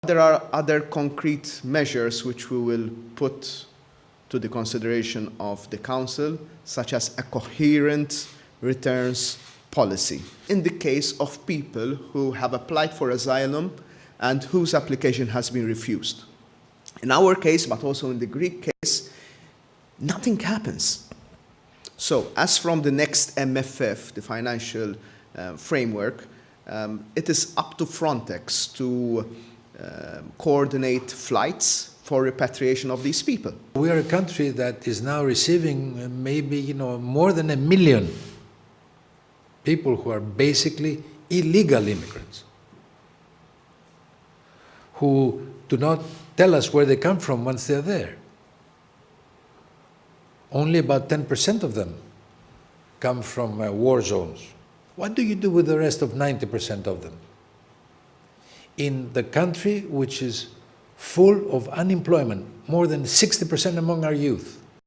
There are other concrete measures which we will put to the consideration of the Council, such as a coherent returns policy in the case of people who have applied for asylum and whose application has been refused. In our case, but also in the Greek case, nothing happens. So, as from the next MFF, the financial framework, it is up to Frontex to coordinate flights for repatriation of these people. We are a country that is now receiving maybe more than 1 million people who are basically illegal immigrants, who do not tell us where they come from once they're there. Only about 10% of them come from war zones. What do you do with the rest of 90% of them? In the country which is full of unemployment, more than 60% among our youth,